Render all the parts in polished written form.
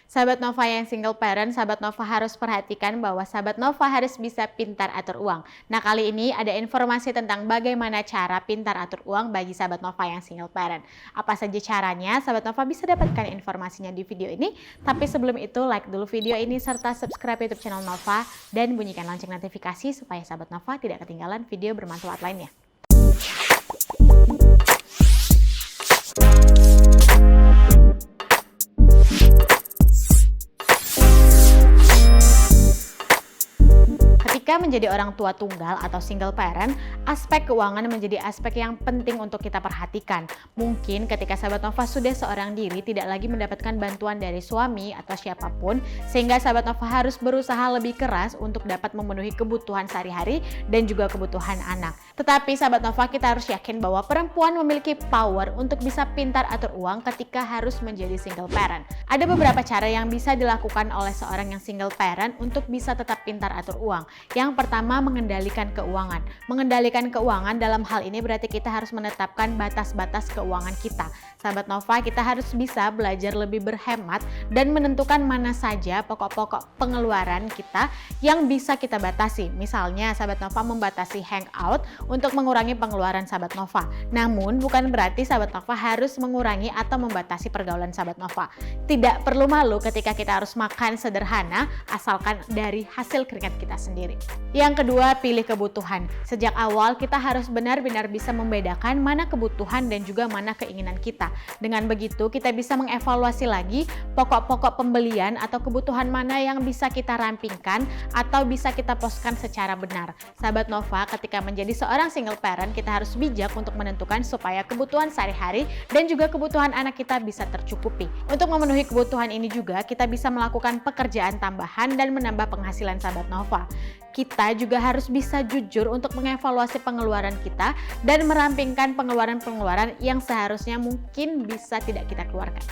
Sahabat Nova yang single parent, sahabat Nova harus perhatikan bahwa sahabat Nova harus bisa pintar atur uang. Nah, kali ini ada informasi tentang bagaimana cara pintar atur uang bagi sahabat Nova yang single parent. Apa saja caranya? Sahabat Nova bisa dapatkan informasinya di video ini. Tapi sebelum itu, like dulu video ini serta subscribe YouTube channel Nova dan bunyikan lonceng notifikasi supaya sahabat Nova tidak ketinggalan video bermanfaat lainnya. Ketika menjadi orang tua tunggal atau single parent, aspek keuangan menjadi aspek yang penting untuk kita perhatikan. Mungkin ketika sahabat Nova sudah seorang diri, tidak lagi mendapatkan bantuan dari suami atau siapapun, sehingga sahabat Nova harus berusaha lebih keras untuk dapat memenuhi kebutuhan sehari-hari dan juga kebutuhan anak. Tetapi sahabat Nova, kita harus yakin bahwa perempuan memiliki power untuk bisa pintar atur uang ketika harus menjadi single parent. Ada beberapa cara yang bisa dilakukan oleh seorang yang single parent untuk bisa tetap pintar atur uang. Yang pertama, mengendalikan keuangan. Mengendalikan keuangan dalam hal ini berarti kita harus menetapkan batas-batas keuangan kita. Sahabat Nova, kita harus bisa belajar lebih berhemat dan menentukan mana saja pokok-pokok pengeluaran kita yang bisa kita batasi. Misalnya, sahabat Nova membatasi hangout untuk mengurangi pengeluaran sahabat Nova. Namun, bukan berarti sahabat Nova harus mengurangi atau membatasi pergaulan sahabat Nova. Tidak perlu malu ketika kita harus makan sederhana asalkan dari hasil keringat kita sendiri. Yang kedua, pilih kebutuhan. Sejak awal kita harus benar-benar bisa membedakan mana kebutuhan dan juga mana keinginan kita. Dengan begitu kita bisa mengevaluasi lagi pokok-pokok pembelian atau kebutuhan mana yang bisa kita rampingkan atau bisa kita poskan secara benar. Sahabat Nova, ketika menjadi seorang single parent kita harus bijak untuk menentukan supaya kebutuhan sehari-hari dan juga kebutuhan anak kita bisa tercukupi. Untuk memenuhi kebutuhan ini juga kita bisa melakukan pekerjaan tambahan dan menambah penghasilan sahabat Nova. Kita juga harus bisa jujur untuk mengevaluasi pengeluaran kita dan merampingkan pengeluaran-pengeluaran yang seharusnya mungkin bisa tidak kita keluarkan.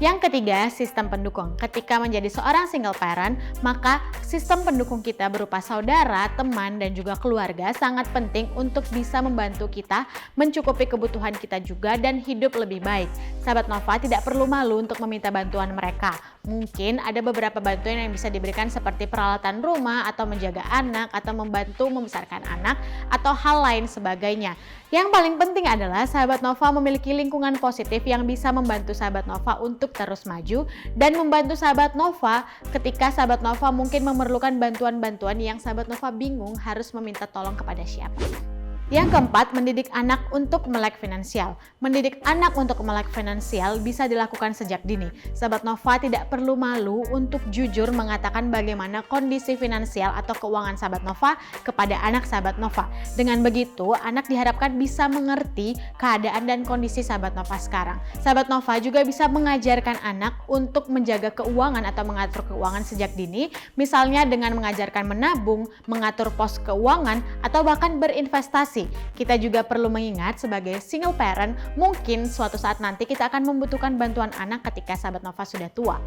Yang ketiga, sistem pendukung. Ketika menjadi seorang single parent, maka sistem pendukung kita berupa saudara, teman, dan juga keluarga sangat penting untuk bisa membantu kita mencukupi kebutuhan kita juga dan hidup lebih baik. Sahabat Nova tidak perlu malu untuk meminta bantuan mereka. Mungkin ada beberapa bantuan yang bisa diberikan seperti peralatan rumah atau menjaga anak atau membantu membesarkan anak atau hal lain sebagainya. Yang paling penting adalah sahabat Nova memiliki lingkungan positif yang bisa membantu sahabat Nova untuk terus maju dan membantu sahabat Nova ketika sahabat Nova mungkin memerlukan bantuan-bantuan yang sahabat Nova bingung harus meminta tolong kepada siapa. Yang keempat, mendidik anak untuk melek finansial. Mendidik anak untuk melek finansial bisa dilakukan sejak dini. Sahabat Nova tidak perlu malu untuk jujur mengatakan bagaimana kondisi finansial atau keuangan sahabat Nova kepada anak sahabat Nova. Dengan begitu, anak diharapkan bisa mengerti keadaan dan kondisi sahabat Nova sekarang. Sahabat Nova juga bisa mengajarkan anak untuk menjaga keuangan atau mengatur keuangan sejak dini, misalnya dengan mengajarkan menabung, mengatur pos keuangan, atau bahkan berinvestasi. Kita juga perlu mengingat sebagai single parent, mungkin suatu saat nanti kita akan membutuhkan bantuan anak ketika sahabat Nova sudah tua.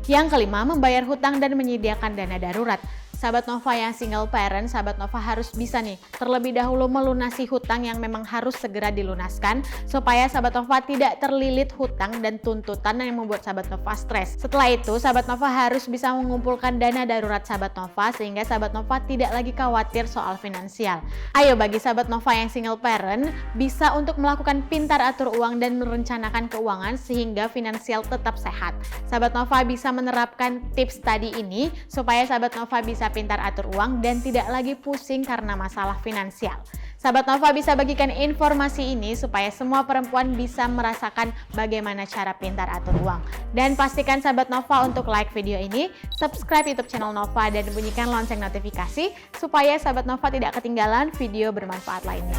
Yang kelima, membayar hutang dan menyediakan dana darurat. Sahabat Nova yang single parent, sahabat Nova harus bisa nih terlebih dahulu melunasi hutang yang memang harus segera dilunaskan supaya sahabat Nova tidak terlilit hutang dan tuntutan yang membuat sahabat Nova stres. Setelah itu, sahabat Nova harus bisa mengumpulkan dana darurat sahabat Nova sehingga sahabat Nova tidak lagi khawatir soal finansial. Ayo bagi sahabat Nova yang single parent bisa untuk melakukan pintar atur uang dan merencanakan keuangan sehingga finansial tetap sehat. Sahabat Nova bisa menerapkan tips tadi ini supaya sahabat Nova bisa pintar atur uang dan tidak lagi pusing karena masalah finansial. Sahabat Nova bisa bagikan informasi ini supaya semua perempuan bisa merasakan bagaimana cara pintar atur uang. Dan pastikan sahabat Nova untuk like video ini, subscribe YouTube channel Nova dan bunyikan lonceng notifikasi supaya sahabat Nova tidak ketinggalan video bermanfaat lainnya.